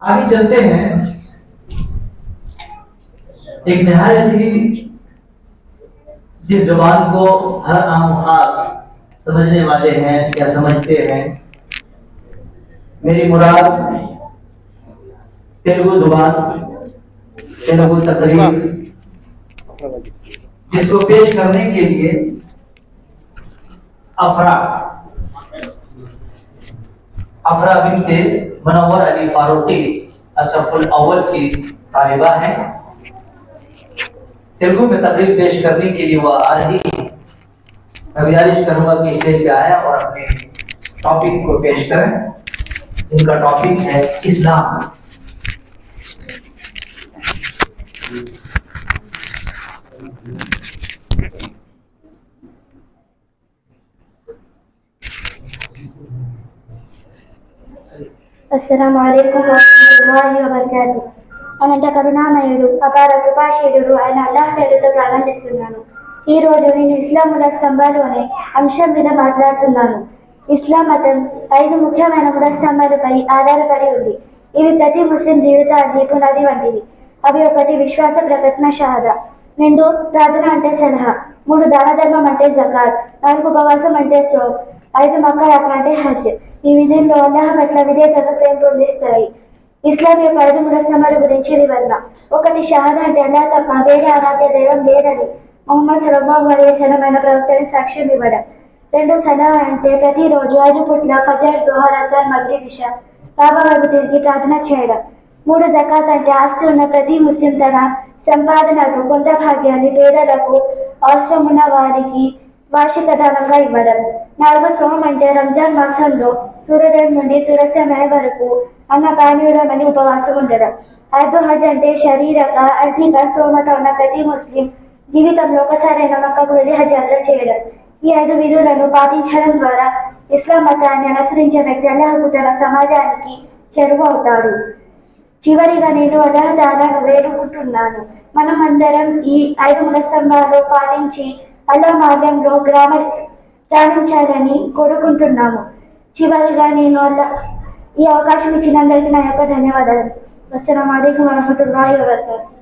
आगे चलते हैं। एक नहायत ही जिस जुबान को हर आम खास समझने वाले हैं या समझते हैं, मेरी मुराद तेलुगु जुबान, तेलुगु तकरीर, जिसको पेश करने के लिए अफरा बिनते मुनव्वर अली फारूकी असफुल अव्वल की तालिबा है। तेलुगु में तकरीर पेश करने के लिए वह आ रही है। मैं गुजारिश करूंगा कि स्टेज पे आया और अपने टॉपिक को पेश करें। इनका टॉपिक है इस्लाम। అస్సలాము అలైకుం వరహ్మతుల్లాహి వబరకాతుహు. అనంత కరుణామయుడు అపార కృపాశీలుడు అయిన అల్లాహ్ పేరుతో ప్రారంభిస్తున్నాను. ఈ రోజు నేను ఇస్లాముల స్తంభాలు అనే అంశం మీద మాట్లాడుతున్నాను. ఇస్లాం మతం 5 ముఖ్యమైన మూల స్తంభాలపై ఆధారపడి ఉంది. ఇవి ప్రతి ముస్లిం జీవితానికి పునాది వంటివి. అవి 1 విశ్వాస ప్రకటన షహాదా, 2 ప్రార్థన అంటే సలహా, 3 దాన ధర్మం అంటే జకాత్, 4 ఉపవాసం అంటే సోమ్, 5 మక్కా యాత్ర అంటే హజ్. ఈ విధంలో అల్లాహ్ పట్ల విధేయతను పెంపొందిస్తాయి. ఇస్లాం యొక్క 5 మూల స్తంభాల గురించి వివరణ. 1 షహాదా అంటే అల్లాహ్ తప్ప వేరే ఆరాధ్య దైవం లేదని ముహమ్మద్ సల్లల్లాహు అలైహి వసల్లం అయిన ప్రవక్తని సాక్ష్యం ఇవ్వడం. 2 సలా అంటే ప్రతిరోజు 5 పూట్ల ఫజర్, జోహర్, అసర్, మగ్రిబ్, ఇషా కాబా వైపు తిరిగి ప్రార్థన చేయడం. 3 జకాత్ అంటే ఆస్తి ఉన్న ప్రతి ముస్లిం తన సంపాదనకు కొంత భాగ్యాన్ని పేదలకు, అవసరం ఉన్న వారికి వార్షిక దానంగా ఇవ్వడం. 4 సోమ్ అంటే రంజాన్ మాసంలో సూర్యోదయం నుండి సూర్యాస్తమయం వరకు అన్నపానీయులమని ఉపవాసం ఉండడం. 5 హజ్ అంటే శారీరక, ఆర్థిక స్తోమత ఉన్న ప్రతి ముస్లిం జీవితంలో ఒకసారైనా మక్కాకు వెళ్లి హజ్ యాత్ర చేయడం. ఈ 5 విధులను పాటించడం ద్వారా ఇస్లాం మతాన్ని అనుసరించే వ్యక్తి అల్లాహ్కు తన సమాజానికి చెరువు అవుతాడు. చివరిగా నేను అల్లాహ్ తాలాను వేడుకుంటున్నాను, మనం అందరం ఈ 5 మూల స్తంభాలు పాటించి అల్లాహ్ మార్గంలో రాణించాలని కోరుకుంటున్నాము. చివరిగా నేను ఈ అవకాశం ఇచ్చిన అందరికీ నా యొక్క ధన్యవాదాలు. అస్సలాము అలైకుం వరహ్మతుల్లాహి వబరకాతుహు.